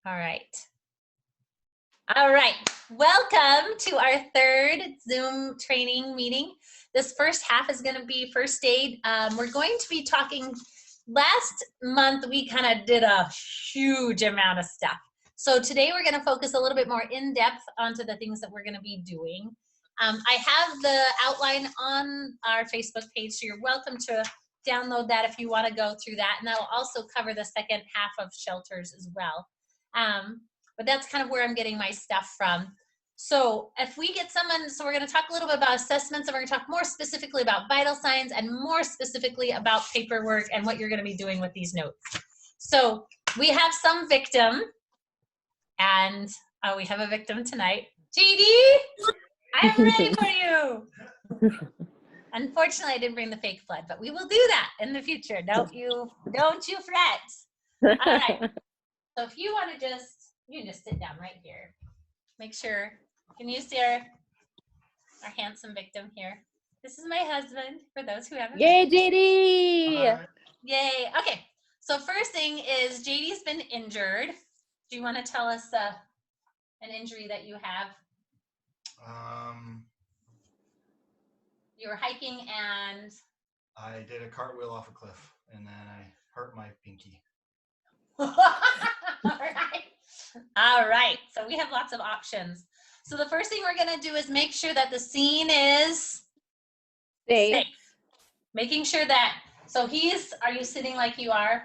All right. All right. Welcome to our third Zoom training meeting. This first half is going to be first aid. We're going to be talking, last month we kind of did a huge amount of stuff. So today we're going to focus a little bit more in depth onto the things that we're going to be doing. I have the outline on our Facebook page, so you're welcome to download that if you want to go through that. And that will also cover the second half of shelters as well. But that's kind of where I'm getting my stuff from. So if we get someone, so we're going to talk a little bit about assessments, and we're going to talk more specifically about vital signs and more specifically about paperwork and what you're going to be doing with these notes. So we have some victim, and we have a victim tonight. JD, I'm ready for you. Unfortunately, I didn't bring the fake blood, but we will do that in the future. Don't you fret. All right. So if you want to you can just sit down right here. Make sure, can you see our handsome victim here? This is my husband, for those who haven't. Yay, JD! Yay. Okay, so first thing is JD's been injured. Do you want to tell us an injury that you have? You were hiking and? I did a cartwheel off a cliff, and then I hurt my pinky. All right, so we have lots of options. So the first thing we're going to do is make sure that the scene is safe. Making sure that, so are you sitting like you are?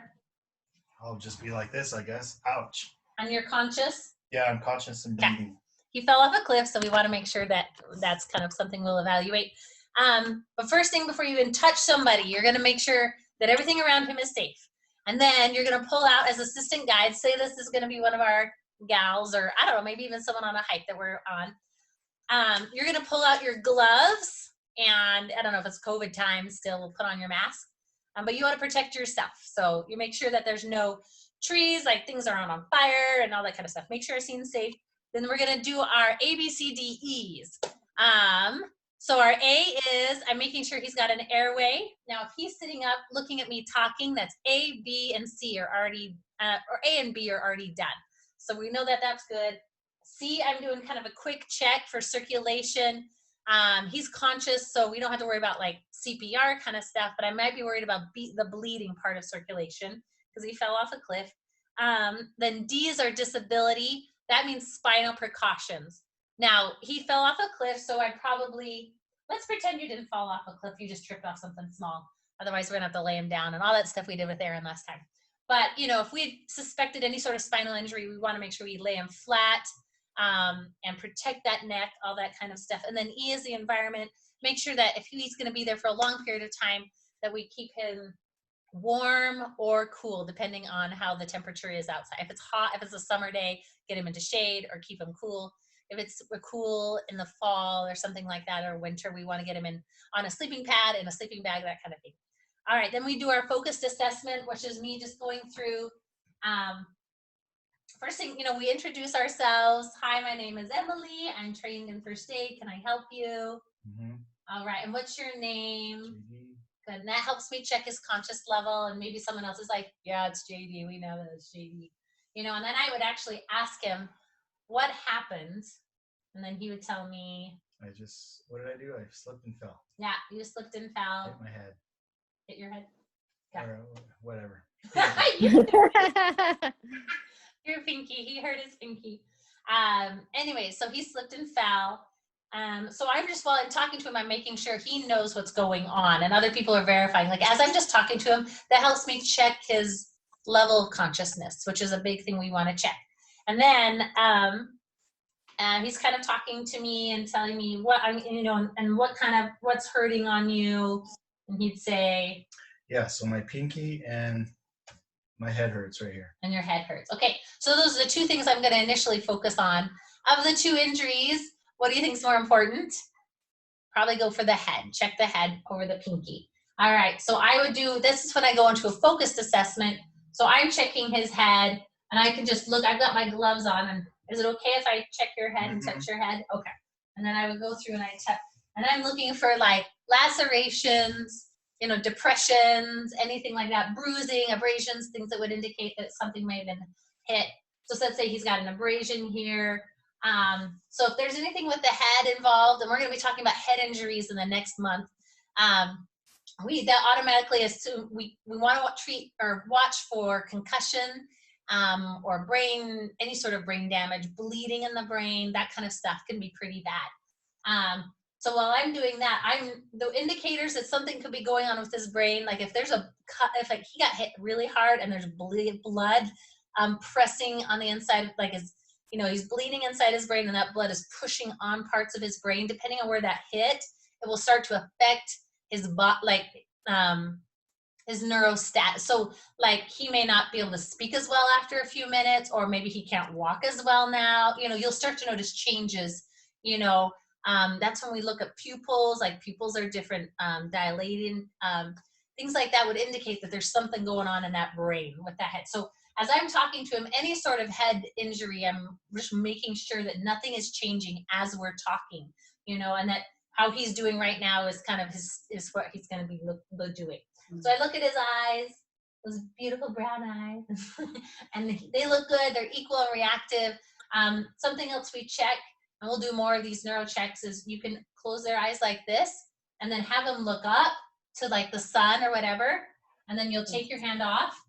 I'll just be like this, I guess. Ouch. And you're conscious? Yeah, I'm conscious and bleeding. Okay. He fell off a cliff, so we want to make sure that that's kind of something we'll evaluate. But first thing, before you even touch somebody, you're going to make sure that everything around him is safe. And then you're going to pull out as assistant guide, say this is going to be one of our gals, or I don't know, maybe even someone on a hike that we're on. You're going to pull out your gloves, and I don't know if it's COVID time still, we'll put on your mask. But you want to protect yourself. So you make sure that there's no trees, like things aren't on fire and all that kind of stuff. Make sure it's seen safe. Then we're going to do our A, B, C, D, E's. So our A is, I'm making sure he's got an airway. Now, if he's sitting up looking at me talking, that's A, B, and C are already, or A and B are already done. So we know that that's good. C, I'm doing kind of a quick check for circulation. He's conscious, so we don't have to worry about like CPR kind of stuff, but I might be worried about the bleeding part of circulation because he fell off a cliff. Then D is our disability. That means spinal precautions. Now, he fell off a cliff, so let's pretend you didn't fall off a cliff, you just tripped off something small. Otherwise, we're gonna have to lay him down and all that stuff we did with Aaron last time. But, if we suspected any sort of spinal injury, we wanna make sure we lay him flat and protect that neck, all that kind of stuff. And then E is the environment. Make sure that if he's gonna be there for a long period of time, that we keep him warm or cool, depending on how the temperature is outside. If it's hot, if it's a summer day, get him into shade or keep him cool. If it's cool in the fall or something like that, or winter, we want to get him on a sleeping pad, in a sleeping bag, that kind of thing. All right, then we do our focused assessment, which is me just going through, first thing, we introduce ourselves. Hi, my name is Emily. I'm trained in first aid. Can I help you? Mm-hmm. All right, and what's your name? JD. Good, and that helps me check his conscious level, and maybe someone else is like, yeah, it's JD. We know that it's JD. And then I would actually ask him, what happened? And then he would tell me. What did I do? I slipped and fell. Yeah, you slipped and fell. Hit my head. Hit your head? Yeah. Or whatever. Your pinky. He hurt his pinky. Anyway, so he slipped and fell. So I'm just, while I'm talking to him, I'm making sure he knows what's going on, and other people are verifying. Like, as I'm just talking to him, that helps me check his level of consciousness, which is a big thing we want to check. And then he's kind of talking to me and telling me what and what's hurting on you. And he'd say, yeah, so my pinky and my head hurts right here. And your head hurts. Okay, so those are the two things I'm going to initially focus on. Of the two injuries, what do you think is more important? Probably go for the head. Check the head over the pinky. All right, so this is when I go into a focused assessment. So I'm checking his head, and I can just look. I've got my gloves on, and is it okay if I check your head and touch your head? Okay. And then I would go through and I check, and I'm looking for like lacerations, depressions, anything like that, bruising, abrasions, things that would indicate that something may have been hit. So let's say he's got an abrasion here. So if there's anything with the head involved, and we're going to be talking about head injuries in the next month, that automatically assume we want to treat or watch for concussion, or any sort of brain damage, bleeding in the brain, that kind of stuff can be pretty bad. So while I'm doing that, the indicators that something could be going on with his brain, like if there's a cut, if like he got hit really hard and there's blood pressing on the inside, like he's bleeding inside his brain and that blood is pushing on parts of his brain, depending on where that hit, it will start to affect his his neurostat. So like he may not be able to speak as well after a few minutes, or maybe he can't walk as well now. You'll start to notice changes. That's when we look at pupils, like pupils are different, dilating, things like that would indicate that there's something going on in that brain with that head. So as I'm talking to him, any sort of head injury, I'm just making sure that nothing is changing as we're talking, and that how he's doing right now is kind of is what he's going to be doing. So I look at his eyes, those beautiful brown eyes, and they look good. They're equal and reactive. Something else we check, and we'll do more of these neuro checks, is you can close their eyes like this and then have them look up to like the sun or whatever, and then you'll take your hand off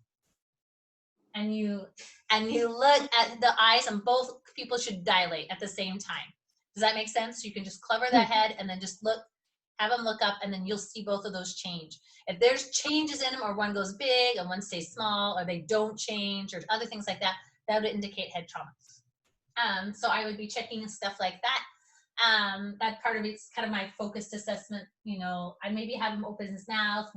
and you look at the eyes, and both people should dilate at the same time. Does that make sense? You can just cover that head and then just have them look up, and then you'll see both of those change. If there's changes in them, or one goes big and one stays small, or they don't change, or other things like that, that would indicate head trauma. So I would be checking stuff like that. That part of it's kind of my focused assessment. I maybe have him open his mouth,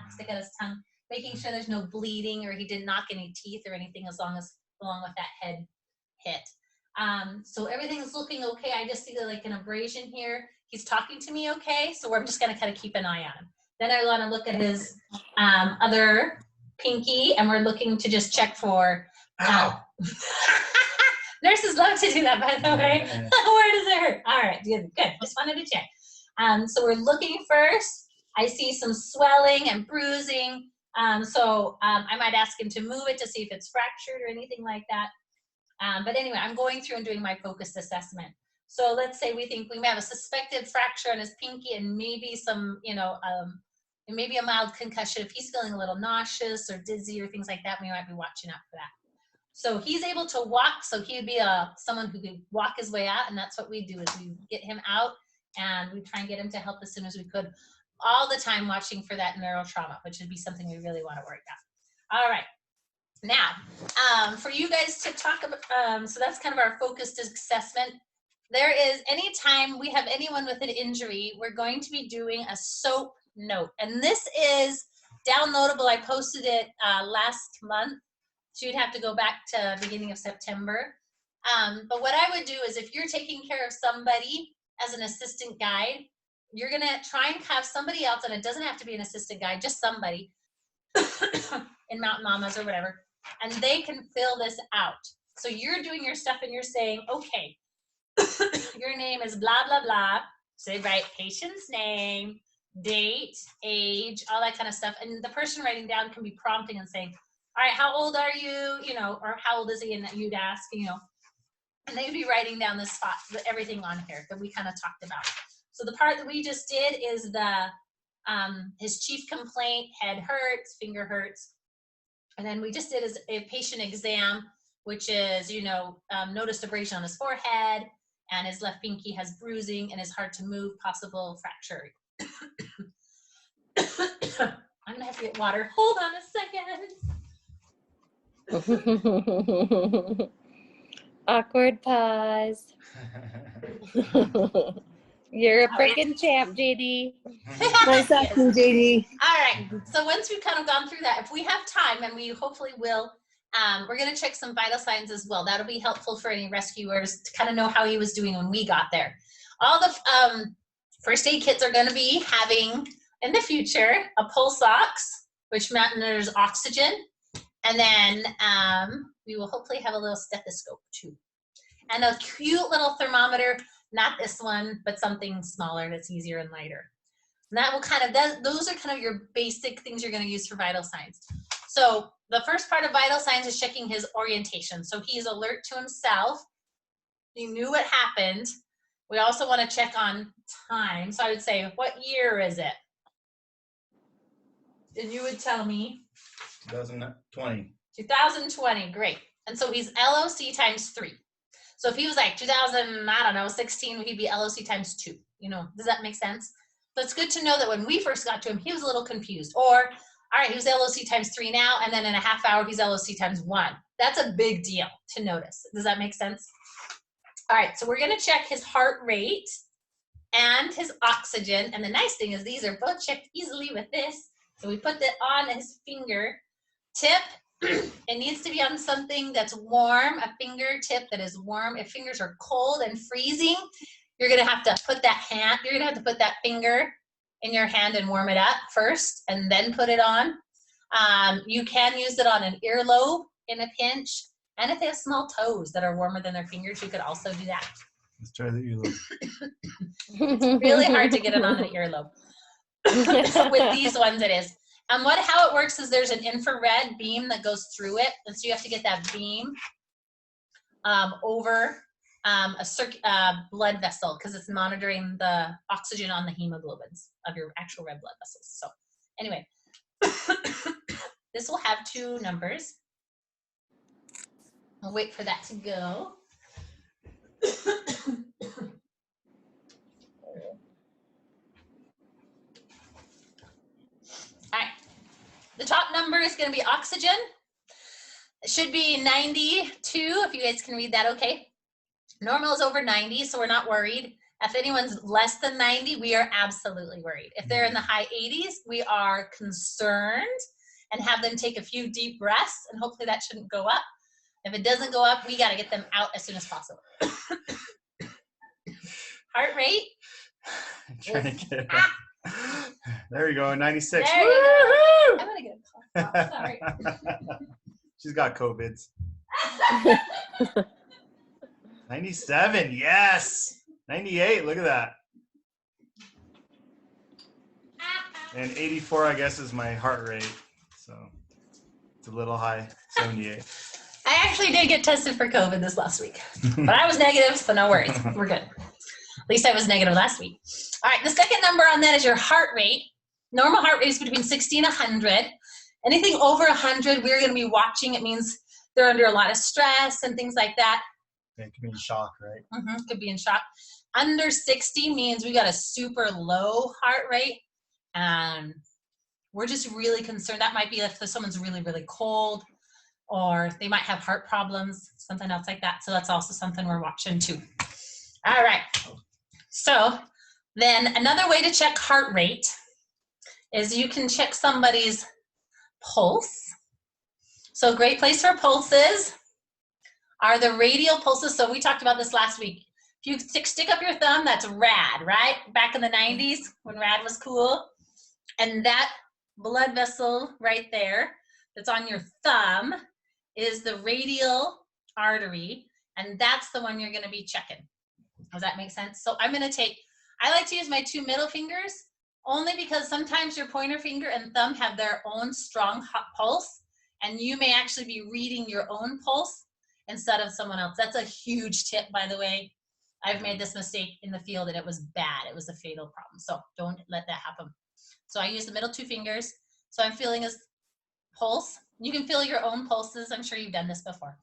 stick out his tongue, making sure there's no bleeding or he didn't knock any teeth or anything along with that head hit. So everything's looking okay. I just see like an abrasion here. He's talking to me okay, so I'm just going to kind of keep an eye on him. Then I want to look at his other pinky, and we're looking to just check for nurses love to do that, by the way. Where does it hurt? All right, good. Just wanted to check. So we're looking first. I see some swelling and bruising. So I might ask him to move it to see if it's fractured or anything like that. But anyway, I'm going through and doing my focused assessment. So let's say we think we may have a suspected fracture on his pinky and maybe some, maybe a mild concussion. If he's feeling a little nauseous or dizzy or things like that, we might be watching out for that. So he's able to walk, so he would be someone who could walk his way out, and that's what we do, is we get him out and we try and get him to help as soon as we could, all the time watching for that neural trauma, which would be something we really want to work out. All right. Now, for you guys to talk about, so that's kind of our focused assessment. There is, anytime we have anyone with an injury, we're going to be doing a SOAP note. And this is downloadable. I posted it last month. So you'd have to go back to beginning of September. But what I would do is, if you're taking care of somebody as an assistant guide, you're going to try and have somebody else, and it doesn't have to be an assistant guide, just somebody in Mountain Mamas or whatever, and they can fill this out. So you're doing your stuff and you're saying, okay, your name is blah, blah, blah. So they write patient's name, date, age, all that kind of stuff. And the person writing down can be prompting and saying, all right, how old are you? Or how old is he? And you'd ask, and they'd be writing down this spot, everything on here that we kind of talked about. So the part that we just did is his chief complaint: head hurts, finger hurts. And then we just did a patient exam, which is, noticed abrasion on his forehead, and his left pinky has bruising and is hard to move, possible fracture. I'm gonna have to get water. Hold on a second. Awkward pause. You're a freaking champ, JD. Nice acting, JD. All right. So once we've kind of gone through that, if we have time, and we hopefully will, we're going to check some vital signs as well. That'll be helpful for any rescuers to kind of know how he was doing when we got there. All the first aid kits are going to be having, in the future, a pulse ox, which monitors oxygen. And then we will hopefully have a little stethoscope too. And a cute little thermometer, not this one, but something smaller that's easier and lighter. And that will those are kind of your basic things you're going to use for vital signs. So the first part of vital signs is checking his orientation. So he's alert to himself. He knew what happened. We also want to check on time. So I would say, what year is it? And you would tell me. 2020. 2020, great. And so he's LOC times 3. So if he was like 16, he'd be LOC times 2. You know, does that make sense? So it's good to know that when we first got to him, he was a little confused. Or, all right, he was LOC times 3 now, and then in a half hour, he's LOC times 1. That's a big deal to notice. Does that make sense? All right, so we're going to check his heart rate and his oxygen. And the nice thing is these are both checked easily with this. So we put that on his finger tip. It needs to be on something that's warm, a fingertip that is warm. If fingers are cold and freezing, you're going to have to put that finger in your hand and warm it up first and then put it on. You can use it on an earlobe in a pinch. And if they have small toes that are warmer than their fingers, you could also do that. Let's try the earlobe. It's really hard to get it on an earlobe. With these ones it is. And how it works is there's an infrared beam that goes through it. And so you have to get that beam over a blood vessel because it's monitoring the oxygen on the hemoglobins of your actual red blood vessels. So anyway, this will have 2 numbers. I'll wait for that to go. All right, the top number is going to be oxygen. It should be 92, if you guys can read that okay. Normal is over 90, so we're not worried. If anyone's less than 90, we are absolutely worried. If they're in the high 80s, we are concerned and have them take a few deep breaths, and hopefully that shouldn't go up. If it doesn't go up, we got to get them out as soon as possible. Heart rate. I'm trying to get it. There we go, 96. There you go. I'm gonna get a cough. Sorry. She's got COVIDs. 97, yes. 98, look at that. And 84, I guess, is my heart rate. So it's a little high, 78. I actually did get tested for COVID this last week, but I was negative, so no worries. We're good. At least I was negative last week. All right, the second number on that is your heart rate. Normal heart rate is between 60 and 100. Anything over 100, we're going to be watching. It means they're under a lot of stress and things like that. They could be in shock, right? Could be in shock. Under 60 means we got a super low heart rate. We're just really concerned. That might be if someone's really, really cold, or they might have heart problems, something else like that. So that's also something we're watching too. All right. So then another way to check heart rate is you can check somebody's pulse. So a great place for pulses are the radial pulses. So we talked about this last week. If you stick up your thumb, that's rad, right? Back in the 90s when rad was cool. And that blood vessel right there that's on your thumb is the radial artery, and that's the one you're going to be checking. Does that make sense? So I like to use my 2 middle fingers only because sometimes your pointer finger and thumb have their own strong pulse, and you may actually be reading your own pulse instead of someone else. That's a huge tip, by the way. I've made this mistake in the field and it was bad. It was a fatal problem. So don't let that happen. So I use the middle 2 fingers. So I'm feeling his pulse. You can feel your own pulses. I'm sure you've done this before.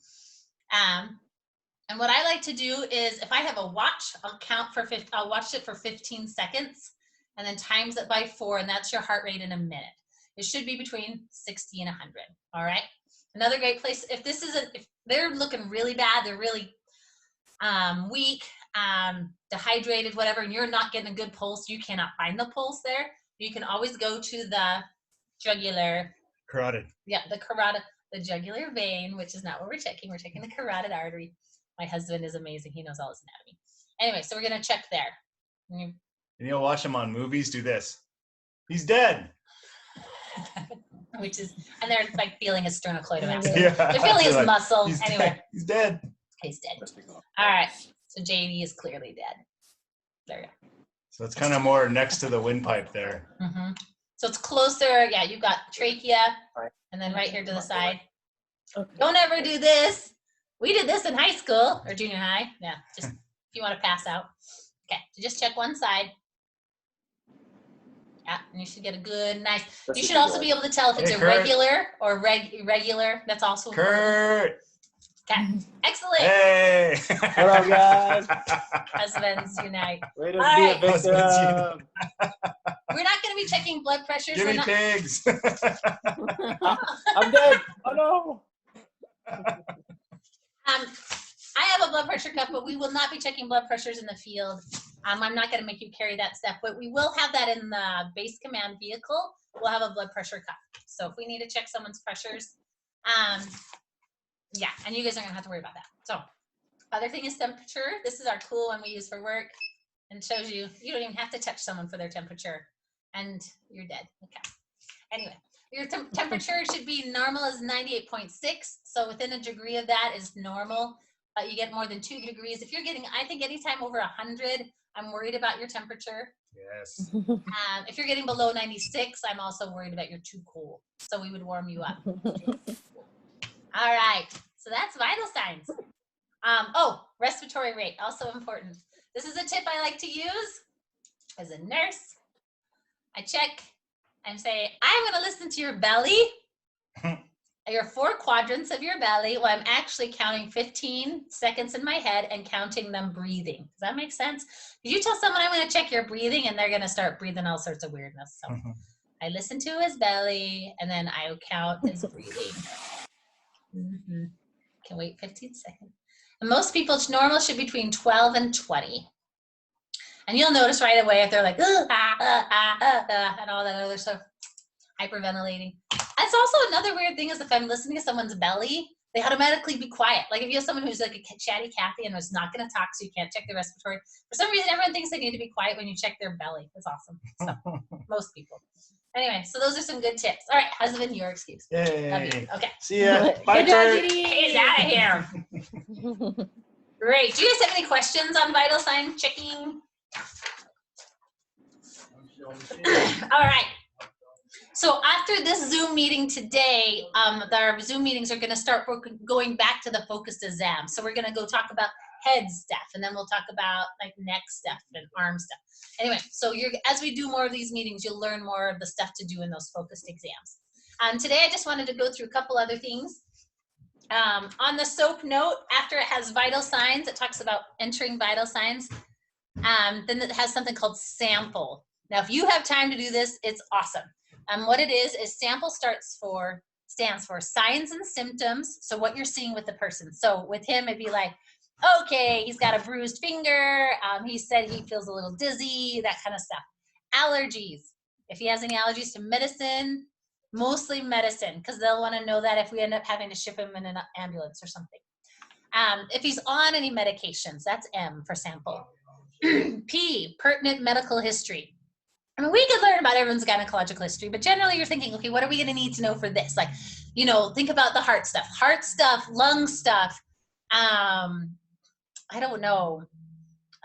And what I like to do is if I have a watch, I'll watch it for 15 seconds and then times it by 4, and that's your heart rate in a minute. It should be between 60 and 100. All right. Another great place, if they're looking really bad, they're really weak, dehydrated, whatever, and you're not getting a good pulse, you cannot find the pulse there. You can always go to the jugular. Carotid. Yeah, the jugular vein, which is not what we're checking. We're checking the carotid artery. My husband is amazing. He knows all his anatomy. Anyway, so we're going to check there. And you'll watch him on movies do this. He's dead. And they're like feeling his sternocleidomastoid. Yeah. They're feeling his muscle. He's anyway. Dead. He's dead. He's dead. All right. So JD is clearly dead. There you go. So it's kind of more next to the windpipe there. So it's closer. Yeah, you've got trachea, and then right here to the side. Okay. Don't ever do this. We did this in high school or junior high. Yeah, just if you want to pass out. Okay, so just check one side. Yeah, and you should get a good, nice. You should also be able to tell if it's Hey, Kurt. irregular or irregular. That's also important. Kurt. Okay, excellent. Hey. Hello, guys. Husbands unite. Way to All be right. a victim. We're not going to be checking blood pressures. Guinea pigs. I'm dead. Oh no. I have a blood pressure cuff, but we will not be checking blood pressures in the field. I'm not going to make you carry that stuff, but we will have that in the base command vehicle. We'll have a blood pressure cuff. So if we need to check someone's pressures, yeah, and you guys aren't going to have to worry about that. So other thing is temperature. This is our cool one we use for work, and it shows you don't even have to touch someone for their temperature, and you're dead. Okay. Anyway, your temperature should be normal as 98.6. So within a degree of that is normal. You get more than 2 degrees. If you're getting, I think anytime over 100, I'm worried about your temperature. Yes. If you're getting below 96, I'm also worried about you're too cool. So we would warm you up. All right. So that's vital signs. Oh, respiratory rate, also important. This is a tip I like to use as a nurse. I check and say, I'm going to listen to your belly. Your 4 quadrants of your belly. Well, I'm actually counting 15 seconds in my head and counting them breathing. Does that make sense? If you tell someone I'm going to check your breathing and they're going to start breathing all sorts of weirdness. So I listen to his belly and then I count his breathing. Can wait 15 seconds. And most people's normal should be between 12 and 20. And you'll notice right away if they're like, and all that other stuff, hyperventilating. That's also another weird thing is if I'm listening to someone's belly, they automatically be quiet. Like if you have someone who's like a chatty Cathy and is not going to talk, so you can't check their respiratory. For some reason, everyone thinks they need to be quiet when you check their belly. That's awesome. So most people. Anyway, so those are some good tips. All right, husband, your excuse. Yay. Love you. Okay. See ya. Bye, Good job, Kurt. Judy. He's out of here. Great. Do you guys have any questions on vital sign checking? All right. So after this Zoom meeting today, our Zoom meetings are going to start going back to the focused exam. So we're going to go talk about head stuff, and then we'll talk about like neck stuff and arm stuff. Anyway, so as we do more of these meetings, you'll learn more of the stuff to do in those focused exams. Today, I just wanted to go through a couple other things. On the SOAP note, after it has vital signs, it talks about entering vital signs. Then it has something called sample. Now, if you have time to do this, it's awesome. What it is sample stands for signs and symptoms. So what you're seeing with the person. So with him, it'd be like, okay, he's got a bruised finger. He said he feels a little dizzy, that kind of stuff. Allergies. If he has any allergies to medicine, mostly medicine, because they'll want to know that if we end up having to ship him in an ambulance or something. If he's on any medications, that's M for sample. P, pertinent medical history. I mean, we could learn about everyone's gynecological history, but generally you're thinking, okay, what are we going to need to know for this? Like, think about the heart stuff, lung stuff. I don't know,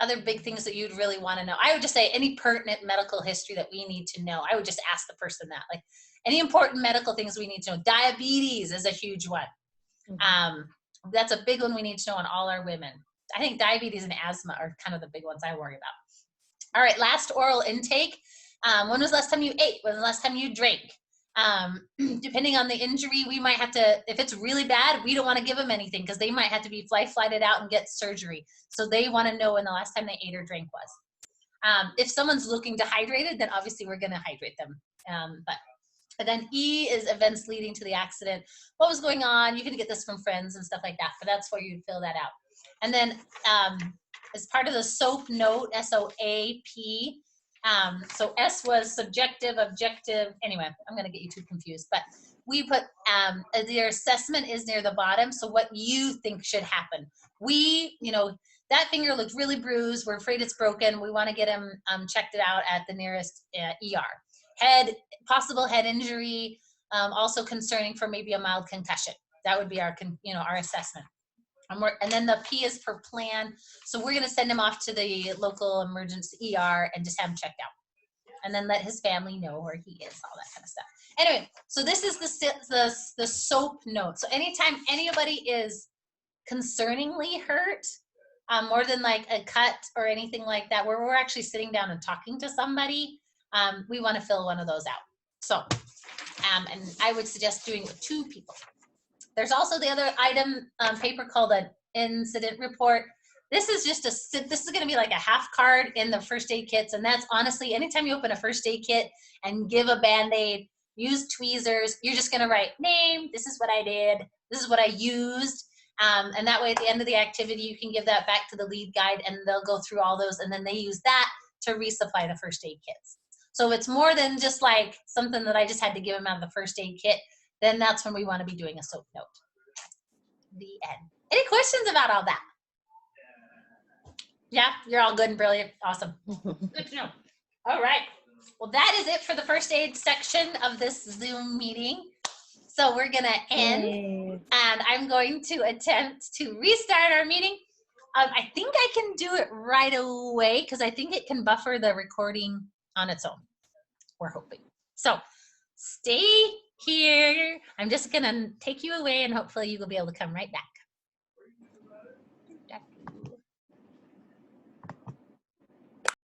other big things that you'd really want to know. I would just say any pertinent medical history that we need to know. I would just ask the person that, like, any important medical things we need to know. Diabetes is a huge one. That's a big one we need to know on all our women. I think diabetes and asthma are kind of the big ones I worry about. All right, last oral intake. When was the last time you ate? When was the last time you drank? Depending on the injury, we might have to, if it's really bad, we don't want to give them anything because they might have to be flighted out and get surgery. So they want to know when the last time they ate or drank was. If someone's looking dehydrated, then obviously we're going to hydrate them. But then E is events leading to the accident. What was going on? You can get this from friends and stuff like that, but that's where you'd fill that out. And then as part of the SOAP note, S-O-A-P, so S was subjective, objective. Anyway, I'm going to get you too confused, but we put their assessment is near the bottom. So what you think should happen. That finger looks really bruised. We're afraid it's broken. We want to get him checked it out at the nearest ER. Possible head injury, also concerning for maybe a mild concussion. That would be our assessment. And then the P is per plan. So we're going to send him off to the local emergency ER and just have him checked out. and then let his family know where he is, all that kind of stuff. Anyway, so this is the soap note. So anytime anybody is concerningly hurt, more than like a cut or anything like that, where we're actually sitting down and talking to somebody, we want to fill one of those out. So, and I would suggest doing it with 2 people. There's also the other item paper called an incident report. This is just this is going to be like a half card in the first aid kits, and that's honestly anytime you open a first aid kit and give a Band-Aid, use tweezers, you're just going to write name, this is what I did, this is what I used, and that way at the end of the activity you can give that back to the lead guide and they'll go through all those, and then they use that to resupply the first aid kits. So it's more than just like something that I just had to give them out of the first aid kit. Then that's when we want to be doing a soap note. The end. Any questions about all that? Yeah, you're all good and brilliant. Awesome. Good to know. All right. Well, that is it for the first aid section of this Zoom meeting. So we're going to end, and I'm going to attempt to restart our meeting. I think I can do it right away because I think it can buffer the recording on its own. We're hoping. So stay here. I'm just going to take you away, and hopefully you will be able to come right back.